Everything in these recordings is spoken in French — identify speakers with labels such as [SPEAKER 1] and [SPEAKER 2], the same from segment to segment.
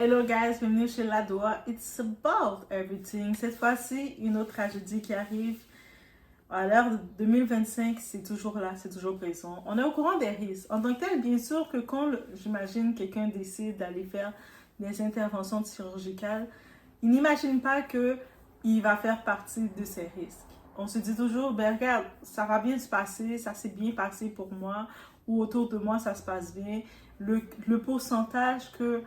[SPEAKER 1] Hello guys, bienvenue chez La Doua. It's about everything. Cette fois-ci, une autre tragédie qui arrive. À l'heure de 2025, c'est toujours là, c'est toujours présent. On est au courant des risques. En tant que tel, bien sûr que quand, j'imagine, quelqu'un décide d'aller faire des interventions chirurgicales, il n'imagine pas qu'il va faire partie de ces risques. On se dit toujours, ben regarde, ça va bien se passer, ça s'est bien passé pour moi, ou autour de moi, ça se passe bien. Le pourcentage que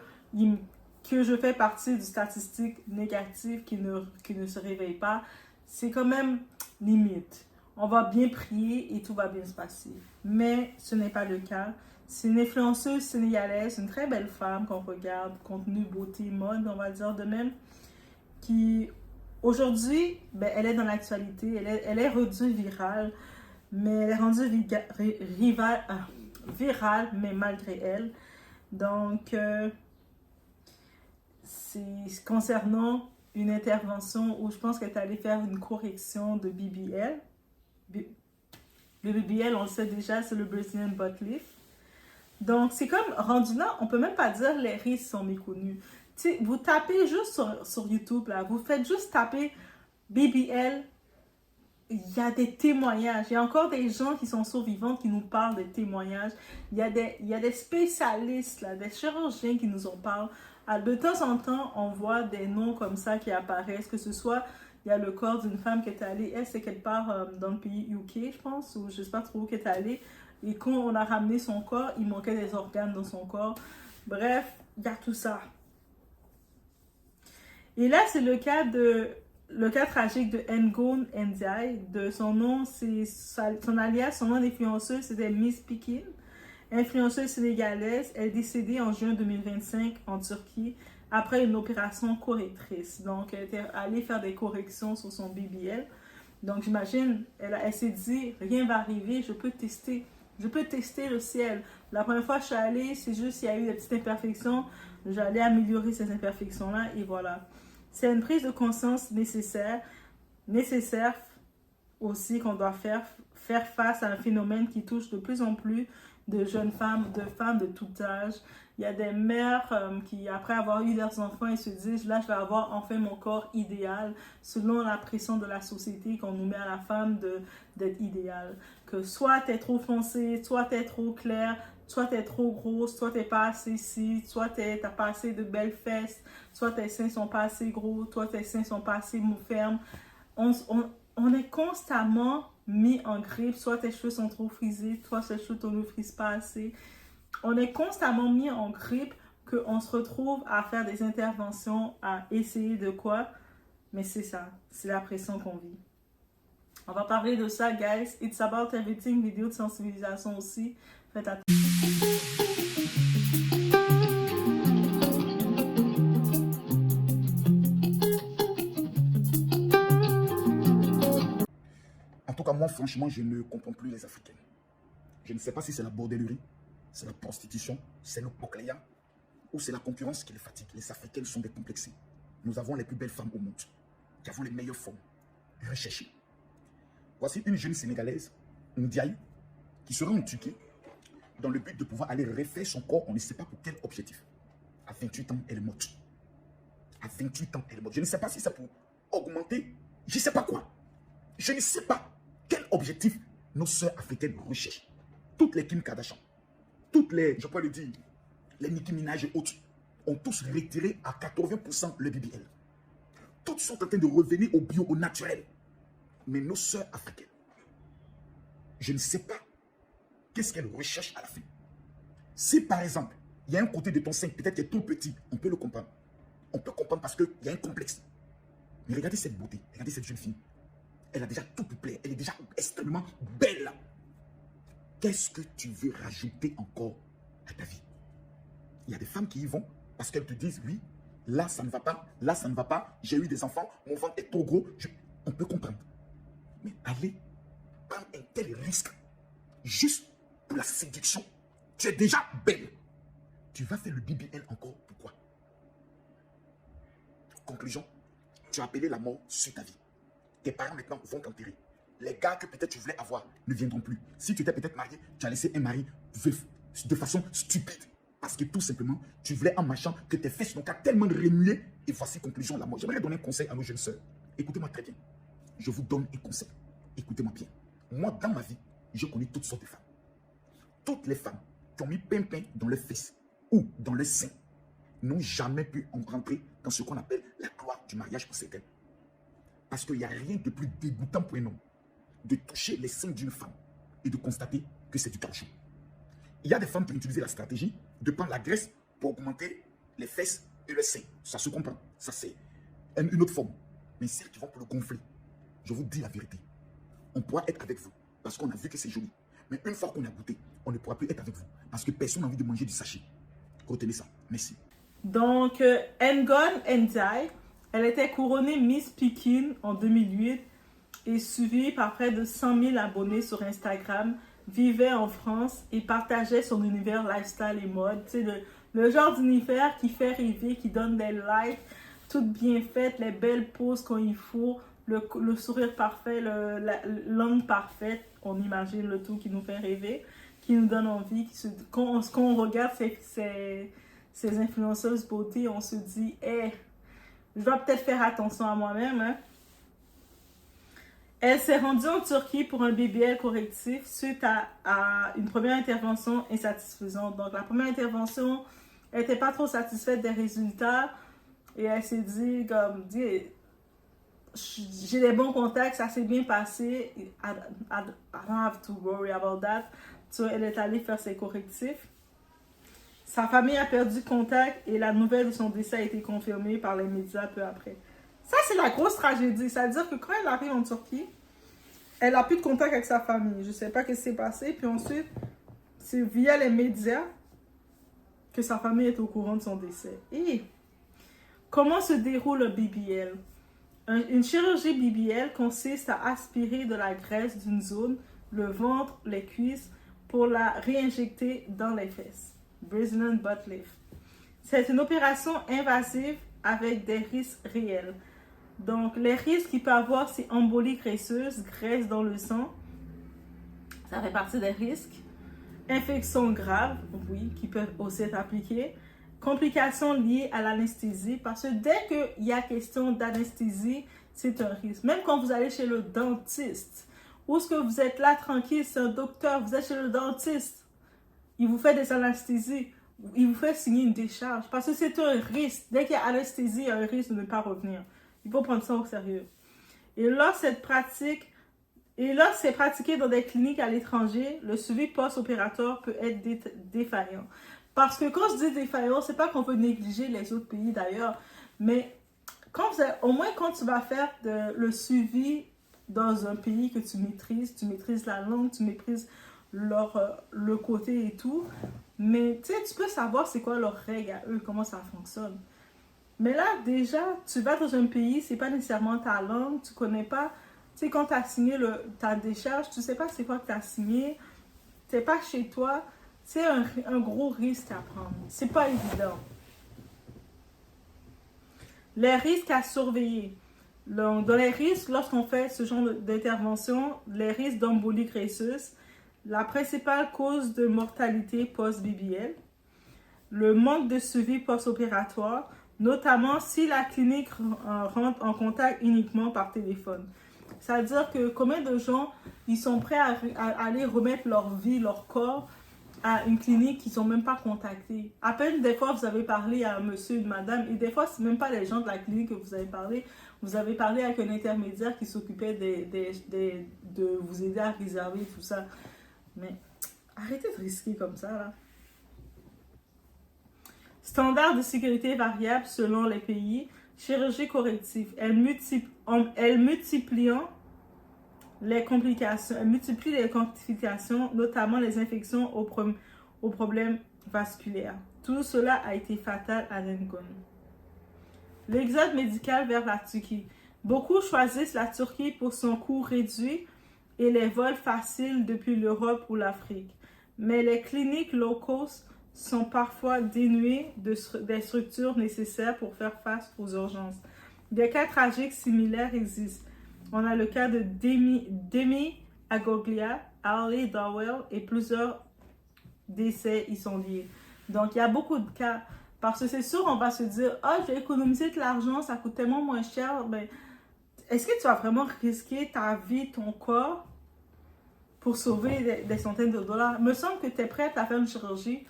[SPEAKER 1] je fais partie du statistique négatif qui ne se réveille pas, c'est quand même limite. On va bien prier et tout va bien se passer. Mais ce n'est pas le cas. C'est une influenceuse sénégalaise, une très belle femme qu'on regarde, contenu, beauté, mode, on va dire de même, qui aujourd'hui, ben, elle est dans l'actualité, elle est rendue virale, mais elle est rendue virale, mais malgré elle. Donc, c'est concernant une intervention où je pense qu'elle est allée faire une correction de BBL. Le BBL, on le sait déjà, c'est le Brazilian Butt Lift. Donc, c'est comme rendu là, on peut même pas dire les risques sont méconnus. T'sais, vous tapez juste sur YouTube, là, vous faites juste taper BBL, il y a des témoignages. Il y a encore des gens qui sont survivants qui nous parlent des témoignages. Il y a des spécialistes, là, des chirurgiens qui nous en parlent. De temps en temps, on voit des noms comme ça qui apparaissent, que ce soit, il y a le corps d'une femme qui est allée, elle, c'est qu'elle part dans le pays UK, je pense, ou je ne sais pas trop où qu'elle est allée. Et quand on a ramené son corps, il manquait des organes dans son corps. Bref, il y a tout ça. Et là, c'est le cas tragique de Ngozi Ndiaye. De son nom, c'est son alias, son nom d'influenceuse, c'était Miss Pekin. Influenceuse sénégalaise, elle est décédée en juin 2025 en Turquie après une opération correctrice. Donc, elle était allée faire des corrections sur son BBL. Donc, j'imagine, elle s'est dit, rien va arriver, je peux tester le ciel. La première fois que je suis allée, c'est juste qu'il y a eu des petites imperfections. J'allais améliorer ces imperfections-là et voilà. C'est une prise de conscience nécessaire aussi qu'on doit faire face à un phénomène qui touche de plus en plus de jeunes femmes, de femmes de tout âge. Il y a des mères qui, après avoir eu leurs enfants, elles se disent, là, je vais avoir enfin mon corps idéal, selon la pression de la société qu'on nous met à la femme d'être idéale. Que soit t'es trop foncé, soit t'es trop clair, soit t'es trop grosse, soit t'es pas assez ci, soit t'as pas assez de belles fesses, soit tes seins sont pas assez gros, soit tes seins sont pas assez fermes. On est constamment mis en grippe, soit tes cheveux sont trop frisés, soit tes cheveux ne frisent pas assez. On est constamment mis en grippe qu'on se retrouve à faire des interventions, à essayer de quoi. Mais c'est ça, c'est la pression qu'on vit. On va parler de ça, guys. It's about everything, vidéo de sensibilisation aussi. Faites attention.
[SPEAKER 2] En tout cas, moi, franchement, je ne comprends plus les Africains. Je ne sais pas si c'est la bordellerie, c'est la prostitution, c'est le pocléa, ou c'est la concurrence qui les fatigue. Les Africains sont décomplexés. Nous avons les plus belles femmes au monde. Nous avons les meilleures formes. Recherchez. Voici une jeune Sénégalaise, Ndiaye, qui sera en Turquie dans le but de pouvoir aller refaire son corps, on ne sait pas pour quel objectif. À 28 ans, elle est morte. À 28 ans, elle est morte. Je ne sais pas si c'est pour augmenter, je ne sais pas quoi. Je ne sais pas quel objectif nos sœurs africaines recherchent. Toutes les Kim Kardashian, toutes les, je peux le dire, les Nicki Minaj et autres, ont tous retiré à 80% le BBL. Toutes sont en train de revenir au bio, au naturel. Mais nos sœurs africaines, je ne sais pas qu'est-ce qu'elles recherchent à la fin. Si par exemple, il y a un côté de ton sein, peut-être qu'il est trop petit, on peut le comprendre. On peut comprendre parce qu'il y a un complexe. Mais regardez cette beauté, regardez cette jeune fille. Elle a déjà tout pour plaire, elle est déjà extrêmement belle. Qu'est-ce que tu veux rajouter encore à ta vie? Il y a des femmes qui y vont parce qu'elles te disent, oui, là ça ne va pas, là ça ne va pas, j'ai eu des enfants, mon ventre est trop gros. On peut comprendre. Mais allez prendre un tel risque juste pour la séduction. Tu es déjà belle. Tu vas faire le BBL encore, pourquoi? Conclusion, tu as appelé la mort sur ta vie. Tes parents maintenant vont t'enterrer. Les gars que peut-être tu voulais avoir ne viendront plus. Si tu étais peut-être marié, tu as laissé un mari veuf de façon stupide. Parce que tout simplement, tu voulais en marchant que tes fesses n'ont qu'à tellement remuer. Et voici conclusion la mort. J'aimerais donner un conseil à nos jeunes sœurs. Écoutez-moi très bien. Je vous donne un conseil. Écoutez-moi bien. Moi, dans ma vie, j'ai connu toutes sortes de femmes. Toutes les femmes qui ont mis pimpin dans leurs fesses ou dans leurs seins n'ont jamais pu en rentrer dans ce qu'on appelle la gloire du mariage pour certaines. Parce qu'il n'y a rien de plus dégoûtant pour un homme de toucher les seins d'une femme et de constater que c'est du caoutchouc. Il y a des femmes qui ont utilisé la stratégie de prendre la graisse pour augmenter les fesses et le sein. Ça se comprend. Ça, c'est une autre forme. Mais celles qui vont pour le gonfler, je vous dis la vérité. On pourra être avec vous parce qu'on a vu que c'est joli. Mais une fois qu'on a goûté, on ne pourra plus être avec vous parce que personne n'a envie de manger du sachet. Retenez ça. Merci.
[SPEAKER 1] Donc, Ngozi Ndiaye, elle était couronnée Miss Pékin en 2008 et suivie par près de 100 000 abonnés sur Instagram, vivait en France et partageait son univers lifestyle et mode. Tu sais, le genre d'univers qui fait rêver, qui donne des likes, toutes bien faites, les belles poses quand il faut, le sourire parfait, la langue parfaite. On imagine le tout qui nous fait rêver, qui nous donne envie. Quand on regarde ces influenceuses beauté, on se dit, hey, je dois peut-être faire attention à moi-même, hein. Elle s'est rendue en Turquie pour un BBL correctif suite à une première intervention insatisfaisante. Donc, la première intervention, elle n'était pas trop satisfaite des résultats et elle s'est dit, comme, j'ai des bons contacts, ça s'est bien passé. I don't have to worry about that. So, elle est allée faire ses correctifs. Sa famille a perdu contact et la nouvelle de son décès a été confirmée par les médias peu après. Ça, c'est la grosse tragédie. C'est-à-dire que quand elle arrive en Turquie, elle n'a plus de contact avec sa famille. Je ne sais pas ce qui s'est passé. Puis ensuite, c'est via les médias que sa famille est au courant de son décès. Et comment se déroule le BBL? Une chirurgie BBL consiste à aspirer de la graisse d'une zone, le ventre, les cuisses, pour la réinjecter dans les fesses. Brazilian butt lift. C'est une opération invasive avec des risques réels. Donc, les risques qu'il peut avoir, c'est embolie graisseuse, graisse dans le sang. Ça fait partie des risques. Infections graves, oui, qui peuvent aussi être appliquées. Complications liées à l'anesthésie, parce que dès qu'il y a question d'anesthésie, c'est un risque. Même quand vous allez chez le dentiste, ou est-ce que vous êtes là tranquille, c'est un docteur, vous êtes chez le dentiste, il vous fait des anesthésies, il vous fait signer une décharge, parce que c'est un risque. Dès qu'il y a anesthésie, il y a un risque de ne pas revenir. Il faut prendre ça au sérieux. Et là, c'est pratiqué dans des cliniques à l'étranger, le suivi post-opératoire peut être défaillant. Parce que quand je dis défaillant, c'est pas qu'on veut négliger les autres pays d'ailleurs, mais au moins quand tu vas faire le suivi dans un pays que tu maîtrises la langue, tu maîtrises le côté et tout, mais tu peux savoir c'est quoi leurs règles à eux, comment ça fonctionne. Mais là, déjà, tu vas dans un pays, c'est pas nécessairement ta langue, tu connais pas. Tu sais, quand tu as signé ta décharge, tu sais pas c'est quoi que tu as signé, c'est pas chez toi, c'est un gros risque à prendre. C'est pas évident. Les risques à surveiller. Donc, dans les risques, lorsqu'on fait ce genre d'intervention, les risques d'embolie graisseuse, la principale cause de mortalité post-BBL, le manque de suivi post-opératoire, notamment si la clinique rentre en contact uniquement par téléphone. C'est-à-dire que combien de gens ils sont prêts à aller remettre leur vie, leur corps à une clinique qu'ils n'ont même pas contacté. À peine des fois vous avez parlé à un monsieur, une madame, et des fois c'est même pas les gens de la clinique que vous avez parlé. Vous avez parlé avec un intermédiaire qui s'occupait de vous aider à réserver tout ça. Mais arrêtez de risquer comme ça là. Standards de sécurité variables selon les pays. Chirurgie corrective. Elle multiplie les complications, notamment les infections aux problèmes vasculaires. Tout cela a été fatal à Ngozi. L'exode médical vers la Turquie. Beaucoup choisissent la Turquie pour son coût réduit et les vols faciles depuis l'Europe ou l'Afrique. Mais les cliniques low cost sont parfois dénuées des structures nécessaires pour faire face aux urgences. Des cas tragiques similaires existent. On a le cas de Demi Agoglia, Ali Dowell et plusieurs décès y sont liés. Donc, il y a beaucoup de cas. Parce que c'est sûr, on va se dire, ah, je vais économiser de l'argent, ça coûte tellement moins cher. Ben, est-ce que tu vas vraiment risquer ta vie, ton corps, pour sauver des centaines de dollars? Il me semble que tu es prête à faire une chirurgie,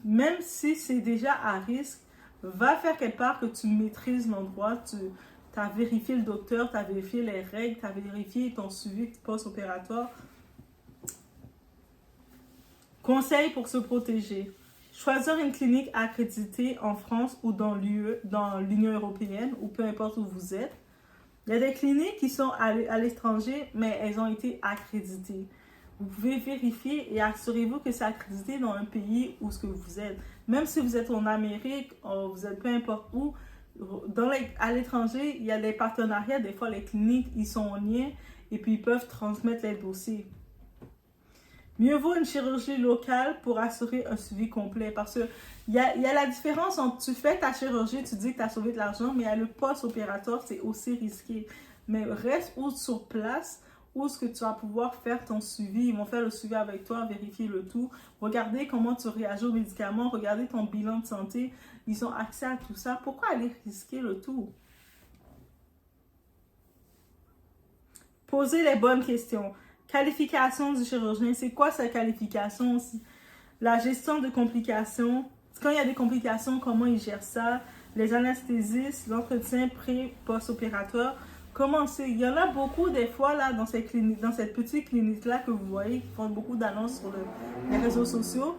[SPEAKER 1] même si c'est déjà à risque. Va faire quelque part que tu maîtrises l'endroit, tu as vérifié le docteur, tu as vérifié les règles, tu as vérifié ton suivi post-opératoire. Conseil pour se protéger. Choisir une clinique accréditée en France ou dans l'Union européenne, ou peu importe où vous êtes. Il y a des cliniques qui sont à l'étranger, mais elles ont été accréditées. Vous pouvez vérifier et assurez-vous que c'est accrédité dans un pays où ce que vous êtes. Même si vous êtes en Amérique, vous êtes peu importe où, à l'étranger, il y a des partenariats. Des fois, les cliniques, ils sont en lien et puis ils peuvent transmettre les dossiers. Mieux vaut une chirurgie locale pour assurer un suivi complet. Parce qu'il y a la différence entre tu fais ta chirurgie, tu dis que tu as sauvé de l'argent, mais il y a le post-opératoire, c'est aussi risqué. Mais reste ou sur place, où est-ce que tu vas pouvoir faire ton suivi. Ils vont faire le suivi avec toi, vérifier le tout. Regardez comment tu réagis aux médicaments, regardez ton bilan de santé. Ils ont accès à tout ça. Pourquoi aller risquer le tout? Posez les bonnes questions. Qualification du chirurgien, c'est quoi sa qualification aussi? La gestion de complications. Quand il y a des complications, comment il gère ça? Les anesthésistes, l'entretien pré-post-opératoire. Comment c'est? Il y en a beaucoup des fois là dans cette petite clinique-là que vous voyez, qui font beaucoup d'annonces sur les réseaux sociaux.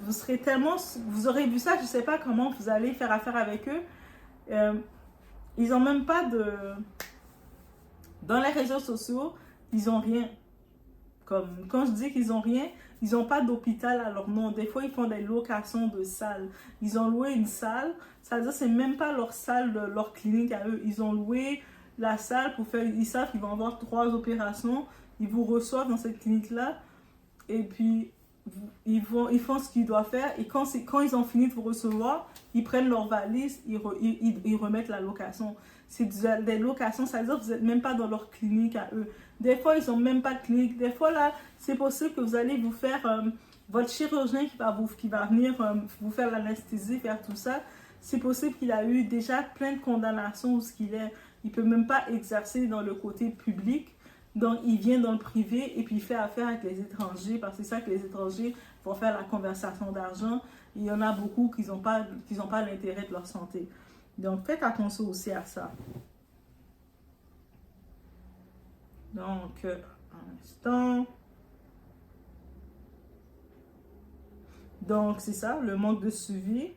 [SPEAKER 1] Vous aurez vu ça, je ne sais pas comment vous allez faire affaire avec eux. Ils n'ont même pas de... Dans les réseaux sociaux, ils n'ont rien. Quand je dis qu'ils n'ont rien, ils n'ont pas d'hôpital à leur nom. Des fois, ils font des locations de salles. Ils ont loué une salle. C'est-à-dire que ce n'est même pas leur salle, leur clinique à eux. Ils ont loué la salle pour faire... Ils savent qu'ils vont avoir 3 opérations. Ils vous reçoivent dans cette clinique-là. Et puis, ils font ce qu'ils doivent faire. Et quand ils ont fini de vous recevoir, ils prennent leur valise, ils remettent la location. C'est des locations, ça veut dire que vous n'êtes même pas dans leur clinique à eux. Des fois, ils n'ont même pas de clinique. Des fois, là, c'est possible que vous allez vous faire... votre chirurgien qui va venir vous faire l'anesthésie, faire tout ça, c'est possible qu'il a eu déjà plein de condamnations où il ne peut même pas exercer dans le côté public. Donc, il vient dans le privé et puis il fait affaire avec les étrangers parce que c'est ça que les étrangers vont faire la conversation d'argent. Il y en a beaucoup qui n'ont pas l'intérêt de leur santé. Donc, faites attention aussi à ça. Donc, un instant. Donc, c'est ça, le manque de suivi.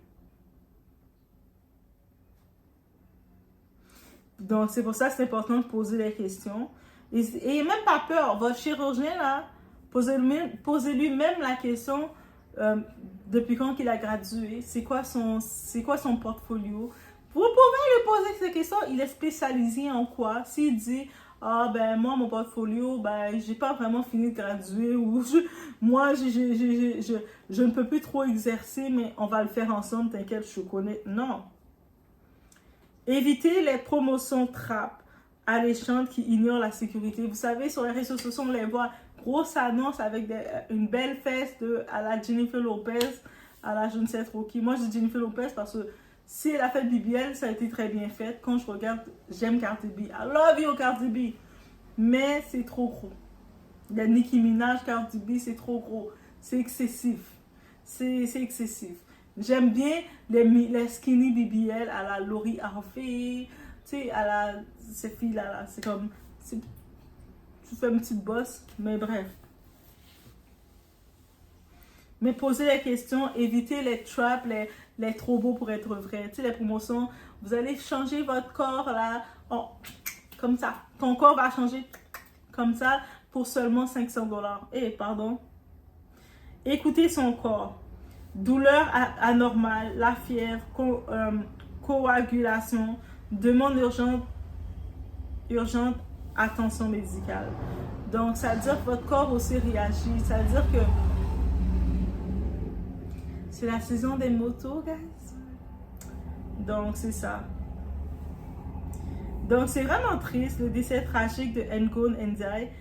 [SPEAKER 1] Donc, c'est pour ça que c'est important de poser les questions. Et même pas peur. Votre chirurgien, là, posez-lui même la question depuis quand il a gradué. C'est quoi son portfolio? Vous pouvez lui poser ces questions. Il est spécialisé en quoi? S'il dit, ah ben moi, mon portfolio, ben j'ai pas vraiment fini de graduer ou je ne peux plus trop exercer, mais on va le faire ensemble, t'inquiète, je connais. Non. Évitez les promotions trappes alléchantes qui ignorent la sécurité. Vous savez, sur les réseaux sociaux, on les voit, grosse annonce avec une belle fesse à la Jennifer Lopez, à la je ne sais trop qui. Moi, je dis Jennifer Lopez parce que si elle a fait BBL, ça a été très bien fait. Quand je regarde, j'aime Cardi B. I love you, Cardi B. Mais c'est trop gros. La Nicki Minaj, Cardi B, c'est trop gros. C'est excessif. C'est excessif. J'aime bien les skinny BBL à la Lori Harvey. Tu sais, à la... Ces filles-là, c'est comme... Tu fais une petite bosse, mais bref. Mais posez les questions, évitez les traps, les trop beaux pour être vrai. Tu sais, les promotions, vous allez changer votre corps là, comme ça. Ton corps va changer comme ça pour seulement 500 $. Eh, pardon. Écoutez son corps. Douleur anormale, la fièvre, coagulation, demande urgente attention médicale. Donc, ça veut dire que votre corps aussi réagit. Ça veut dire que c'est la saison des motos, guys. Donc, c'est ça. Donc, c'est vraiment triste, le décès tragique de N'Gone Ndiaye.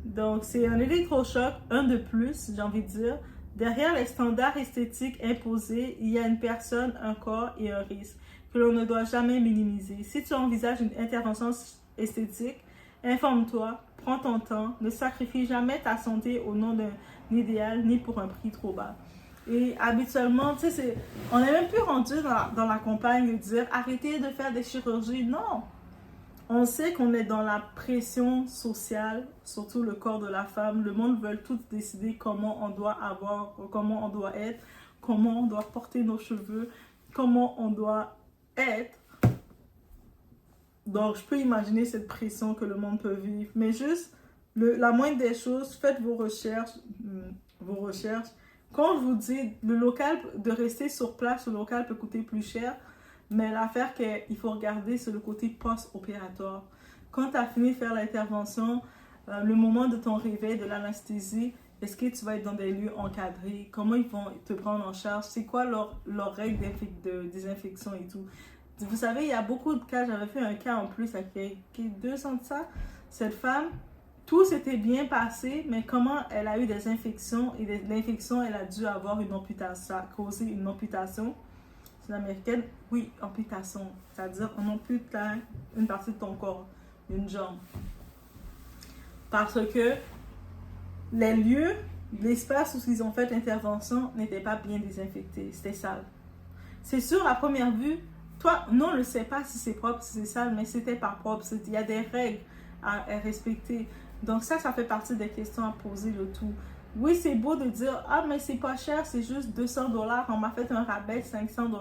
[SPEAKER 1] Donc, c'est un électrochoc, un de plus, j'ai envie de dire. Derrière les standards esthétiques imposés, il y a une personne, un corps et un risque que l'on ne doit jamais minimiser. Si tu envisages une intervention esthétique, informe-toi, prends ton temps, ne sacrifie jamais ta santé au nom d'un idéal ni pour un prix trop bas. Et habituellement, tu sais, on n'est même plus rendu dans la campagne de dire arrêtez de faire des chirurgies. Non! On sait qu'on est dans la pression sociale, surtout le corps de la femme. Le monde veut tout décider comment on doit avoir, comment on doit être, comment on doit porter nos cheveux, comment on doit être. Donc, je peux imaginer cette pression que le monde peut vivre. Mais juste, la moindre des choses, faites vos recherches. Quand je vous dis, le local, de rester sur place, le local peut coûter plus cher. Mais l'affaire qu'il faut regarder, c'est le côté post-opératoire. Quand tu as fini de faire l'intervention, le moment de ton réveil, de l'anesthésie, est-ce que tu vas être dans des lieux encadrés? Comment ils vont te prendre en charge? C'est quoi leur règle de désinfection et tout? Vous savez, il y a beaucoup de cas. J'avais fait un cas en plus avec 2 ans de ça. Cette femme, tout s'était bien passé, mais comment elle a eu des infections et l'infection, elle a dû avoir une amputation, ça a causé une amputation. C'est l'américaine, oui, amputation. C'est-à-dire on ampute une partie de ton corps, une jambe. Parce que les lieux, l'espace où ils ont fait l'intervention n'était pas bien désinfecté. C'était sale. C'est sûr, à première vue, toi, non, on ne sait pas si c'est propre, si c'est sale, mais c'était pas propre. Il y a des règles à respecter. Donc ça fait partie des questions à poser le tout. Oui, c'est beau de dire, ah, mais c'est pas cher, c'est juste 200 $, on m'a fait un rabais, 500 $.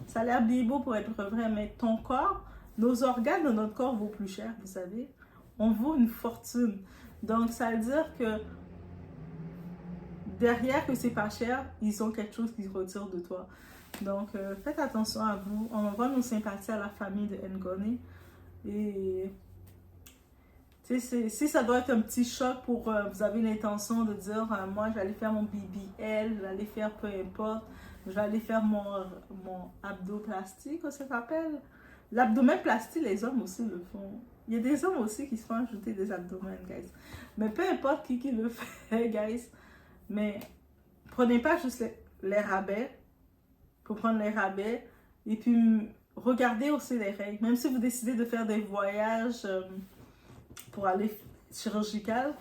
[SPEAKER 1] Ça a l'air bien beau pour être vrai, mais ton corps, nos organes de notre corps vaut plus cher, vous savez. On vaut une fortune. Donc, ça veut dire que derrière que c'est pas cher, ils ont quelque chose qui retire de toi. Donc, faites attention à vous. On envoie nos sympathies à la famille de Ngoni. Et si ça doit être un petit choc pour vous avez l'intention de dire moi j'allais faire mon BBL, j'allais faire peu importe, j'allais faire mon abdoplastie, comment ça s'appelle? L'abdominoplastie, les hommes aussi le font. Il y a des hommes aussi qui se font ajouter des abdomens, guys. Mais peu importe qui le fait, guys. Mais prenez pas juste les rabais pour prendre les rabais et puis regardez aussi les règles. Même si vous décidez de faire des voyages pour aller chirurgical,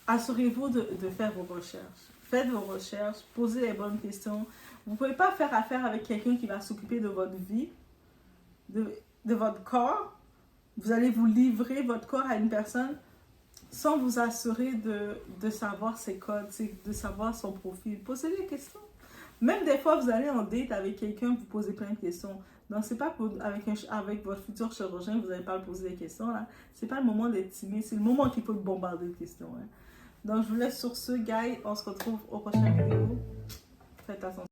[SPEAKER 1] assurez-vous de faire vos recherches. Faites vos recherches, posez les bonnes questions. Vous ne pouvez pas faire affaire avec quelqu'un qui va s'occuper de votre vie, de votre corps. Vous allez vous livrer votre corps à une personne sans vous assurer de savoir ses codes, de savoir son profil. Posez des questions. Même des fois, vous allez en date avec quelqu'un, vous posez plein de questions. Donc, c'est pas avec votre futur chirurgien, vous n'allez pas le poser des questions. Ce n'est pas le moment d'être timide, c'est le moment qu'il faut bombarder de questions. Hein. Donc, je vous laisse sur ce, guys. On se retrouve au prochain vidéo. Faites attention.